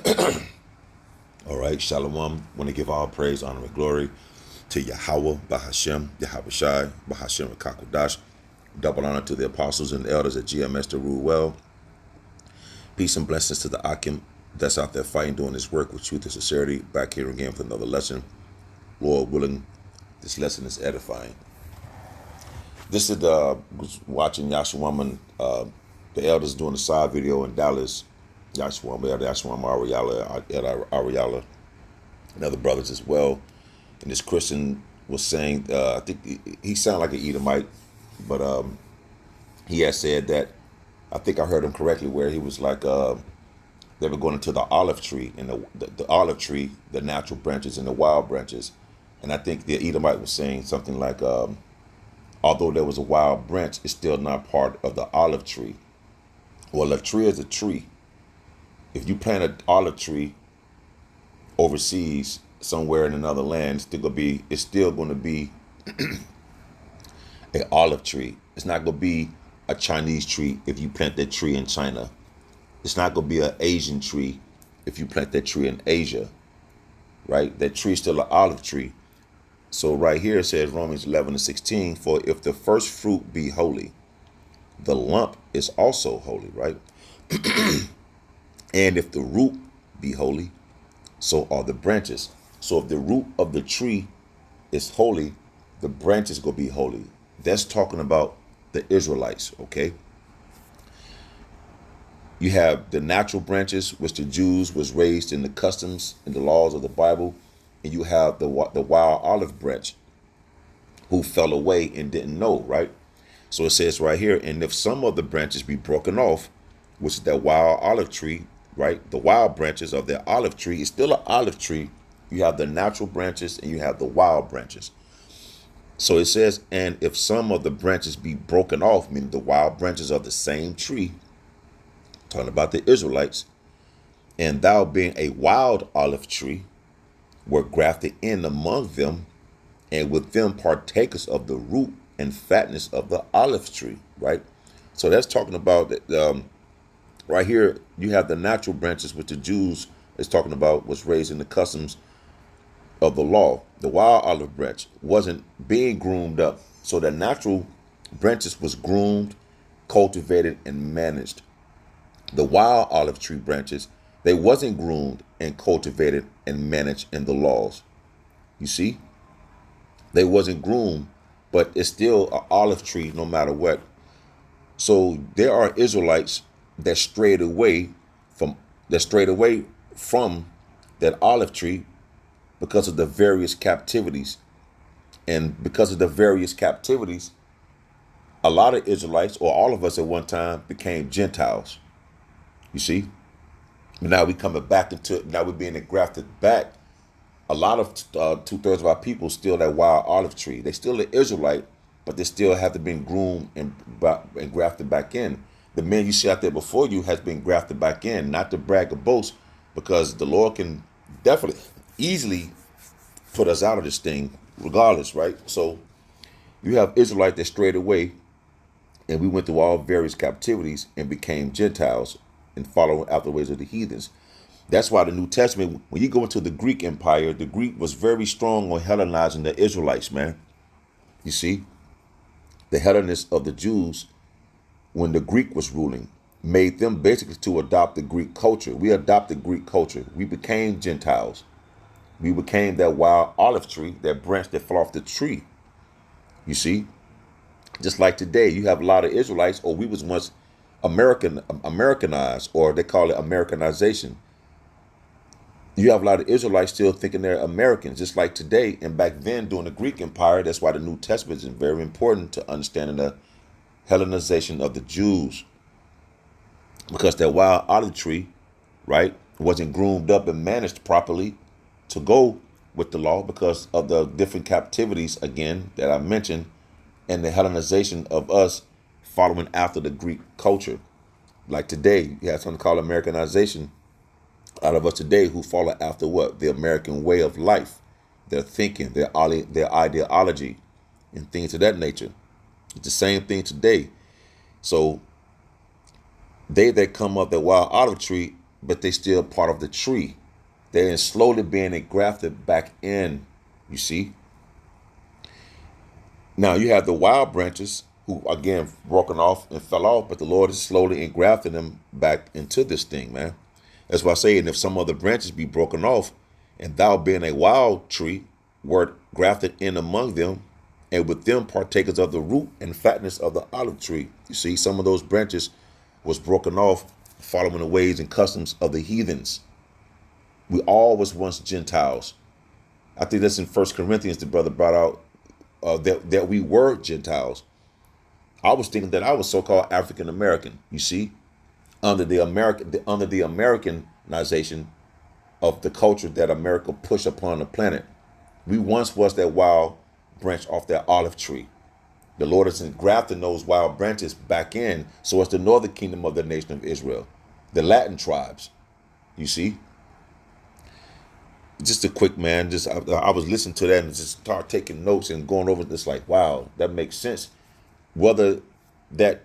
All right, Shalom. Want to give all praise, honor, and glory to Yahweh, Bahashem, Yahweh Shai, Bahashem, Kakodash. Double honor to the apostles and the elders at GMS to rule well. Peace and blessings to the Akim that's out there fighting, doing this work with truth and sincerity. Back here again for another lesson. Lord willing, this lesson is edifying. This is was watching Yashawaman, the elders doing a side video in Dallas. Yashawam Ariala, and other brothers as well. And this Christian was saying, I think he sounded like an Edomite, but he had said that, I think I heard him correctly, where he was like, they were going into the olive tree, and the olive tree, the natural branches and the wild branches. And I think the Edomite was saying something like, although there was a wild branch, it's still not part of the olive tree. Well, a tree is a tree. If you plant an olive tree overseas, somewhere in another land, it's still going to be an olive tree. It's not going to be a Chinese tree if you plant that tree in China. It's not going to be an Asian tree if you plant that tree in Asia, right? That tree is still an olive tree. So right here it says, Romans 11:16, for if the first fruit be holy, the lump is also holy, right? And if the root be holy, so are the branches. So if the root of the tree is holy, the branches go be holy. That's talking about the Israelites, okay? You have the natural branches, which the Jews was raised in the customs and the laws of the Bible. And you have the wild olive branch who fell away and didn't know, right? So it says right here, and if some of the branches be broken off, which is that wild olive tree, right? The wild branches of that olive tree is still an olive tree. You have the natural branches and you have the wild branches. So it says, and if some of the branches be broken off, meaning the wild branches of the same tree, talking about the Israelites, and thou being a wild olive tree, were grafted in among them, and with them partakers of the root and fatness of the olive tree, right? So that's talking about right here, you have the natural branches, which the Jews is talking about was raised in the customs of the law. The wild olive branch wasn't being groomed up. So the natural branches was groomed, cultivated, and managed. The wild olive tree branches, they wasn't groomed and cultivated and managed in the laws. You see? They wasn't groomed, but it's still an olive tree no matter what. So there are Israelites that strayed away from that olive tree because of the various captivities. And because of the various captivities, a lot of Israelites, or all of us at one time, became Gentiles. You see? But now we coming back now we're being engrafted back. A lot of 2/3 of our people still that wild olive tree. They still an Israelite, but they still have to be groomed and grafted back in. The men you see out there before you has been grafted back in, not to brag or boast, because the Lord can definitely easily put us out of this thing regardless, right? So you have Israelites that strayed away, and we went through all various captivities and became Gentiles and following after the ways of the heathens. That's why the New Testament, when you go into the Greek Empire, the Greek was very strong on Hellenizing the Israelites, man. You see, the Hellenists of the Jews, when the Greek was ruling, made them basically to adopt the Greek culture. We adopted Greek culture. We became Gentiles. We became that wild olive tree, that branch that fell off the tree. You see, just like today, you have a lot of Israelites, or we was once Americanized, or they call it Americanization. You have a lot of Israelites still thinking they're Americans, just like today and back then during the Greek Empire. That's why the New Testament is very important to understanding the Hellenization of the Jews, because that wild olive tree, right, wasn't groomed up and managed properly to go with the law because of the different captivities, again, that I mentioned, and the Hellenization of us following after the Greek culture. Like today, you have something called Americanization out of us today who follow after what? The American way of life, their thinking, their ideology, and things of that nature. It's the same thing today. So they that come up that wild olive tree but they still part of the tree. They're slowly being engrafted back in, you see. Now you have the wild branches who again broken off and fell off, but the Lord is slowly engrafting them back into this thing, man. That's why I say, and if some other branches be broken off, and thou being a wild tree, wert grafted in among them, and with them partakers of the root and fatness of the olive tree. You see, some of those branches was broken off, following the ways and customs of the heathens. We all was once Gentiles. I think that's in First Corinthians. The brother brought out that we were Gentiles. I was thinking that I was so-called African American. You see, under the Americanization of the culture that America pushed upon the planet, we once was that wild branch off that olive tree. The Lord is engrafting those wild branches back in, so it's the northern kingdom of the nation of Israel, the Latin tribes. You see. Just a quick, man, I was listening to that and just start taking notes and going over this like, wow, that makes sense. Whether that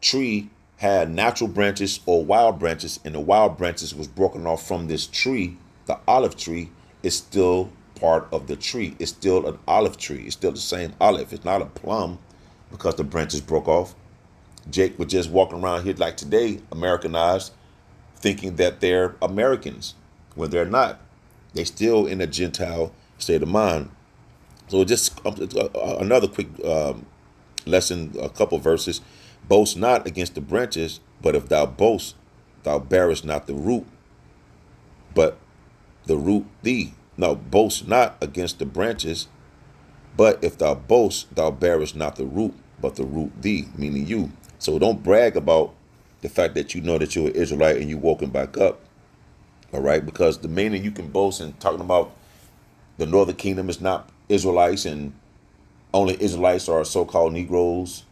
tree had natural branches or wild branches, and the wild branches was broken off from this tree, the olive tree is still part of the tree. It's still an olive tree. It's still the same olive. It's not a plum because the branches broke off. Jake was just walking around here like today, Americanized, thinking that they're Americans when they're not. They still in a Gentile state of mind. So just another quick lesson, a couple verses. Boast not against the branches, but if thou boast, thou bearest not the root, but the root thee. No, boast not against the branches, but if thou boast, thou bearest not the root, but the root thee, meaning you. So don't brag about the fact that you know that you're an Israelite and you woken back up. All right, because the main thing you can boast and talking about the northern kingdom is not Israelites, and only Israelites are so-called Negroes,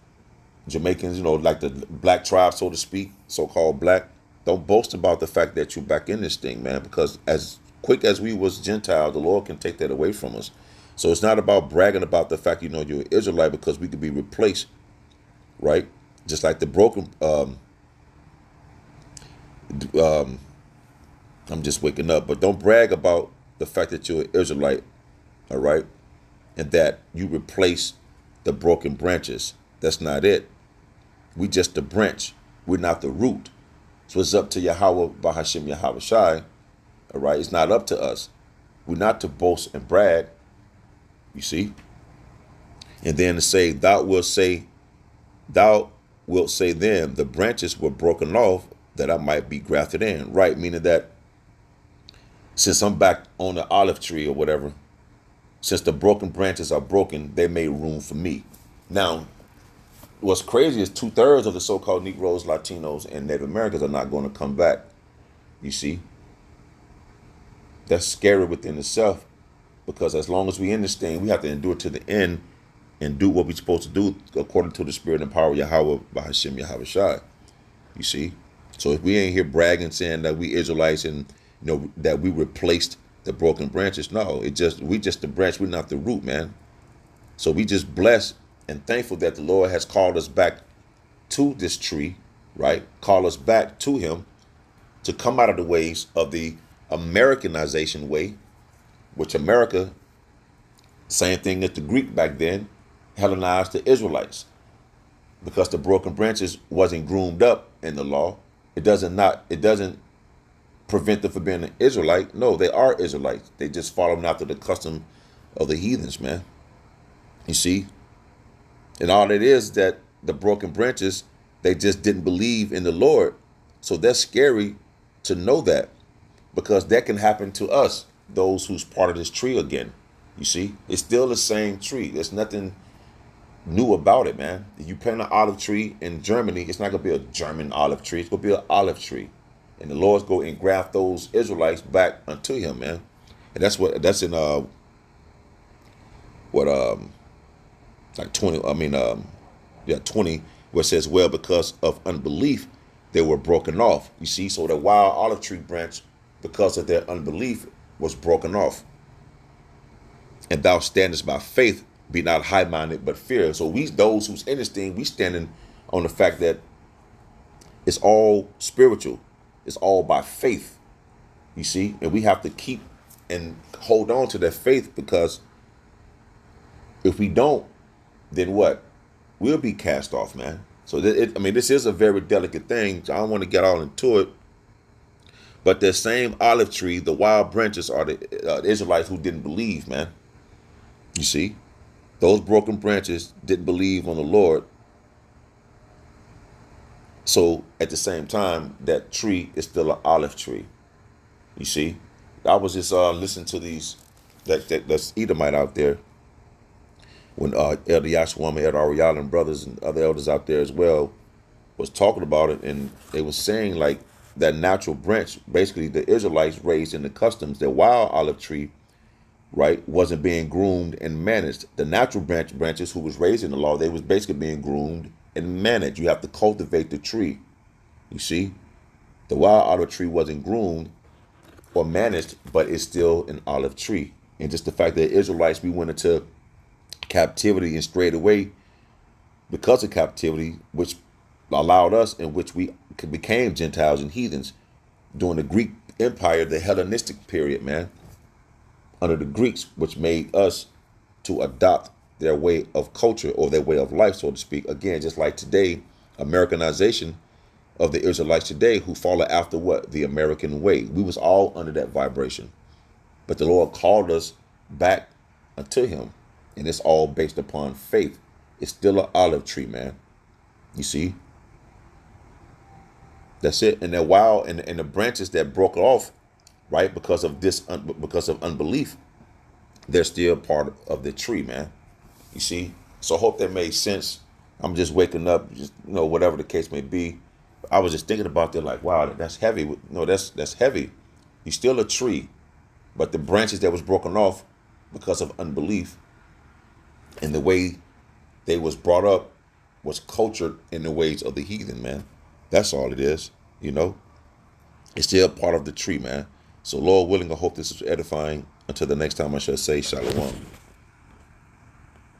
Jamaicans, like the black tribe, so to speak, so-called black. Don't boast about the fact that you're back in this thing, man, because as quick as we was Gentile, the Lord can take that away from us. So it's not about bragging about the fact you're an Israelite, because we could be replaced, right? Just like the broken I'm just waking up, but don't brag about the fact that you're an Israelite, all right, and that you replace the broken branches. That's not it. We just the branch. We're not the root. So it's up to Yahweh Bahashim Yahweh Shai, all right? It's not up to us. We're not to boast and brag, you see? And then to say, thou wilt say then, the branches were broken off that I might be grafted in, right? Meaning that since I'm back on the olive tree or whatever, since the broken branches are broken, they made room for me. Now, what's crazy is 2/3 of the so-called Negroes, Latinos, and Native Americans are not going to come back. You see? That's scary within itself, because as long as we in this thing, we have to endure to the end and do what we're supposed to do according to the spirit and power of Yahweh Bahashim Yahweh Shai. You see? So if we ain't here bragging, saying that we Israelites and that we replaced the broken branches, no, we just the branch, we're not the root, man. So we just blessed and thankful that the Lord has called us back to this tree, right? Call us back to him to come out of the ways of the Americanization way, which America, same thing as the Greek back then, Hellenized the Israelites, because the broken branches wasn't groomed up in the law. It doesn't prevent them from being an Israelite. No, they are Israelites. They just follow after the custom of the heathens, man. You see? And all it is that the broken branches, they just didn't believe in the Lord. So that's scary to know that, because that can happen to us, those who's part of this tree again. You see? It's still the same tree. There's nothing new about it, man. If you plant an olive tree in Germany, it's not going to be a German olive tree. It's going to be an olive tree. And the Lord's go and graft those Israelites back unto him, man. And that's in like 20, 20, where it says, well, because of unbelief, they were broken off. You see, so the wild olive tree branch, because of their unbelief, was broken off. And thou standest by faith, be not high-minded, but fear. So those who's in this thing, we standing on the fact that it's all spiritual. It's all by faith, you see, and we have to keep and hold on to that faith, because if we don't, then what? We'll be cast off, man. So I mean, this is a very delicate thing. So I don't want to get all into it. But that same olive tree, the wild branches are the Israelites who didn't believe, man. You see, those broken branches didn't believe on the Lord. So at the same time, that tree is still an olive tree. You see, I was just listening to these that's Edomite out there, when Elder Yashwam, Elder Ariel, and brothers and other elders out there as well was talking about it, and they was saying like that natural branch, basically the Israelites raised in the customs, their wild olive tree, right, wasn't being groomed and managed. The natural branches who was raised in the law, they was basically being groomed and managed. You have to cultivate the tree. You see, the wild olive tree wasn't groomed or managed, but it's still an olive tree. And just the fact that Israelites, we went into captivity and strayed away because of captivity, which allowed us, in which we became Gentiles and heathens during the Greek Empire, the Hellenistic period, man, under the Greeks, which made us to adopt their way of culture or their way of life, so to speak. Again, just like today, Americanization of the Israelites today, who follow after what? The American way. We was all under that vibration. But the Lord called us back unto him. And it's all based upon faith. It's still an olive tree, man. You see? That's it. And that wild and the branches that broke off, right, because of because of unbelief, they're still part of the tree, man. You see? So I hope that made sense. I'm just waking up, just, whatever the case may be. I was just thinking about that, like, wow, that's heavy. No, that's heavy. You're still a tree, but the branches that was broken off because of unbelief and the way they was brought up was cultured in the ways of the heathen, man. That's all it is, It's still part of the tree, man. So Lord willing, I hope this is edifying. Until the next time, I shall say shalom.